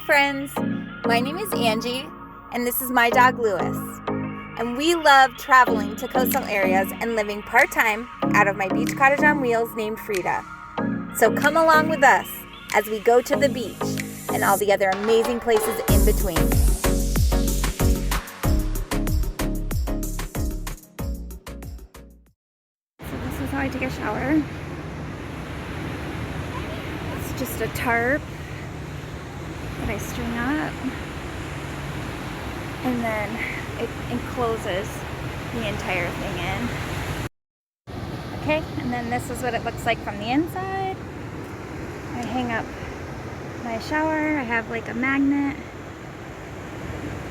friends, my name is Angie and this is my dog Lewis, and we love traveling to coastal areas and living part-time out of my beach cottage on wheels named Frida. So come along with us as we go to the beach and all the other amazing places in between. So this is how I take a shower. It's just a tarp that I string up, and then it encloses the entire thing in. Okay, and then this is what it looks like from the inside. I hang up my shower. I have like a magnet,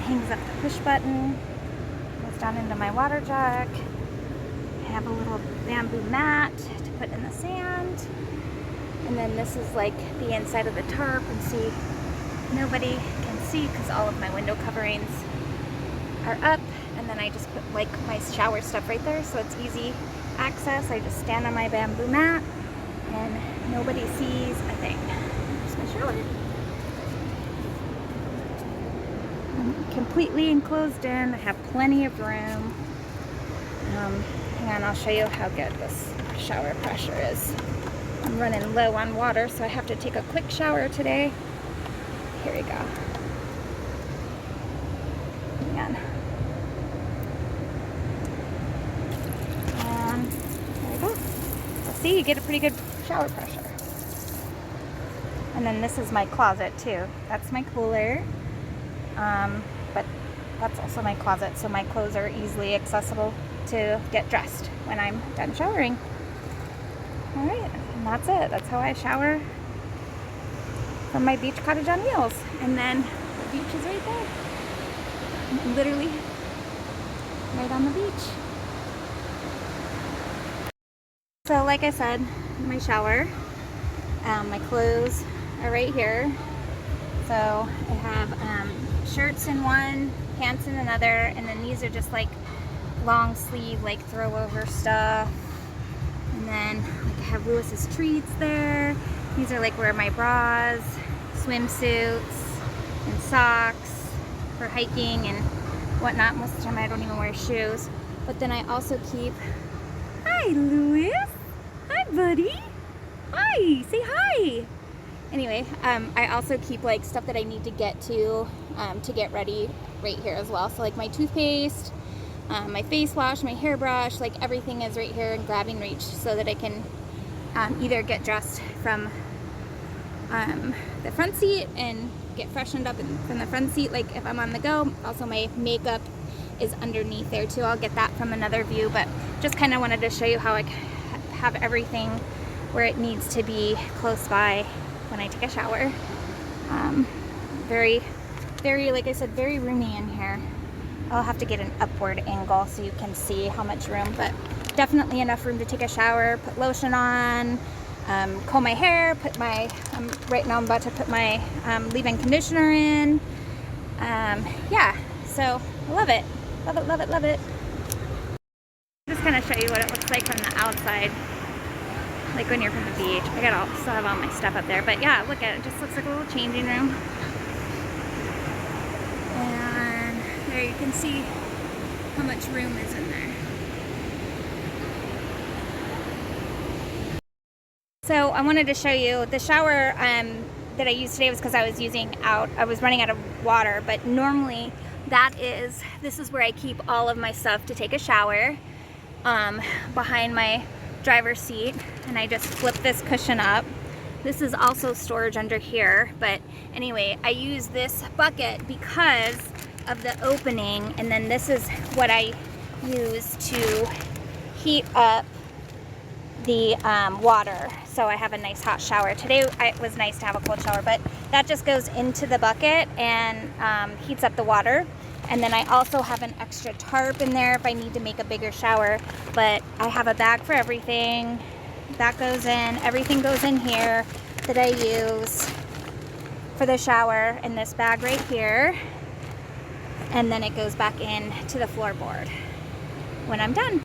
hangs up the push button, goes down into my water jug. I have a little bamboo mat to put in the sand, and then this is like the inside of the tarp, and see, nobody can see because all of my window coverings are up, and then I just put like my shower stuff right there, so it's easy access. I just stand on my bamboo mat and nobody sees a thing. Here's my shower. I'm completely enclosed in. I have plenty of room. Hang on, I'll show you how good this shower pressure is. I'm running low on water, so I have to take a quick shower today. Here we go. Hang on. And there we go. So see, you get a pretty good shower pressure. And then this is my closet too. That's my cooler. But that's also my closet, so my clothes are easily accessible to get dressed when I'm done showering. Alright, and that's it. That's how I shower from my beach cottage on wheels. And then the beach is right there. I'm literally right on the beach. So like I said, my shower, my clothes are right here. So I have shirts in one, pants in another, and then these are just like long sleeve, like throw over stuff. And then like I have Lewis's treats there. These are like where my bras, swimsuits, and socks for hiking and whatnot. Most of the time I don't even wear shoes. But then I also keep, hi Lewis, hi buddy, hi, say hi. Anyway, I also keep like stuff that I need to get ready right here as well. So like my toothpaste, my face wash, my hairbrush, like everything is right here in grabbing reach, so that I can either get dressed from the front seat and get freshened up from the front seat, like if I'm on the go. Also my makeup is underneath there too. I'll get that from another view, but just kind of wanted to show you how I have everything where it needs to be close by when I take a shower. Very, very, like I said, very roomy in here. I'll have to get an upward angle so you can see how much room, but definitely enough room to take a shower, put lotion on, comb my hair, put my, right now I'm about to put my leave-in conditioner in. Yeah, so I love it. Love it, love it, love it. Just kind of show you what it looks like from the outside, like when you're from the beach. I still have all my stuff up there, but yeah, look at it. It just looks like a little changing room. And there you can see how much room is in there. So I wanted to show you the shower that I used today was because I was running out of water, but normally this is where I keep all of my stuff to take a shower, behind my driver's seat, and I just flip this cushion up. This is also storage under here, but anyway, I use this bucket because of the opening, and then this is what I use to heat up the water, so I have a nice hot shower. Today it was nice to have a cold shower, but that just goes into the bucket and heats up the water. And then I also have an extra tarp in there if I need to make a bigger shower, but I have a bag for everything. That goes in, everything goes in here that I use for the shower in this bag right here. And then it goes back in to the floorboard when I'm done.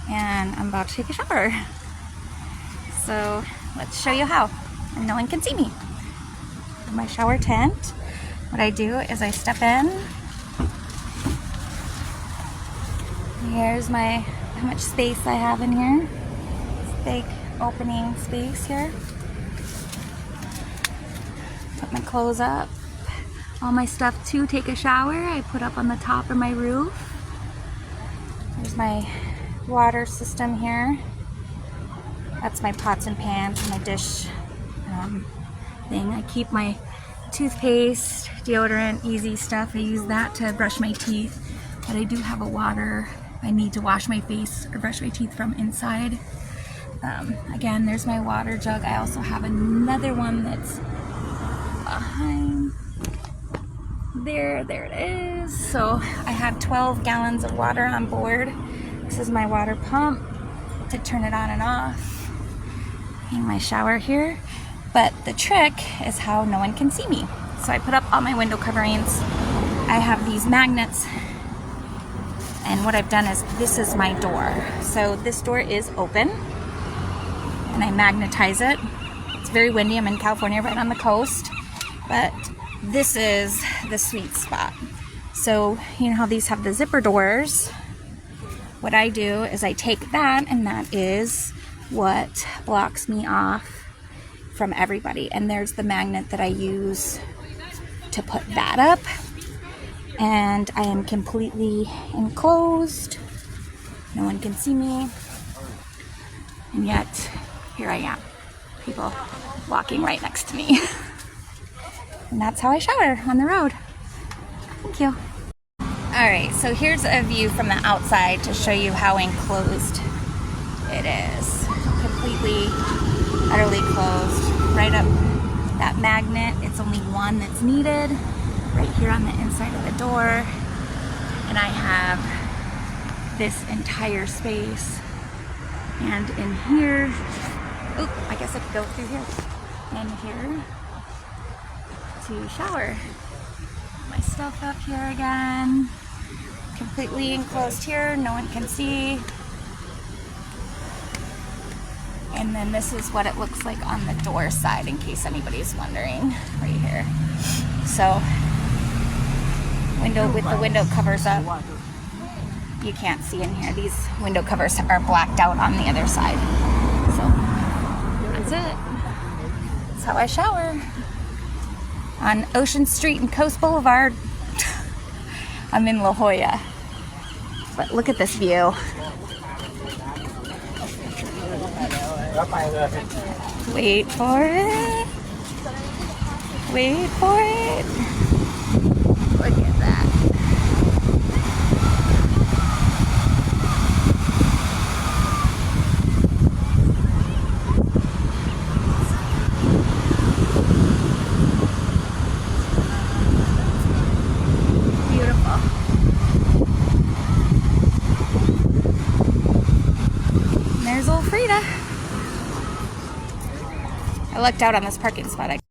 And I'm about to take a shower. So let's show you how. And no one can see me. My shower tent. what I do is I step in. Here's how much space I have in here. It's big opening space here. Put my clothes up. All my stuff to take a shower I put up on the top of my roof. There's my water system here. That's my pots and pans and my dish thing. I keep my toothpaste, deodorant, easy stuff. I use that to brush my teeth. But I do have a water I need to wash my face or brush my teeth from inside. Again, there's my water jug. I also have another one that's behind there. There it is. So I have 12 gallons of water on board. This is my water pump to turn it on and off. In my shower here. But the trick is how no one can see me. So I put up all my window coverings. I have these magnets. And what I've done is, this is my door. So this door is open. And I magnetize it. It's very windy. I'm in California, right on the coast. But this is the sweet spot. So, you know how these have the zipper doors? What I do is I take that, and that is what blocks me off from everybody. And there's the magnet that I use to put that up. And I am completely enclosed. No one can see me. And yet, here I am. People walking right next to me. And that's how I shower on the road. Thank you. Alright, so here's a view from the outside to show you how enclosed it is. Completely, utterly closed. Right up that magnet. It's only one that's needed. Right here on the inside of the door. And I have this entire space. And in here, oh, I guess I could go through here. In here to shower. My stuff up here again. Completely enclosed here, no one can see. And then this is what it looks like on the door side, in case anybody's wondering, right here. So, window with the window covers up. You can't see in here. These window covers are blacked out on the other side. So, that's it. That's how I shower. On Ocean Street and Coast Boulevard. I'm in La Jolla. But look at this view. Wait for it. Wait for it. Look at that. There's old Frida. I lucked out on this parking spot.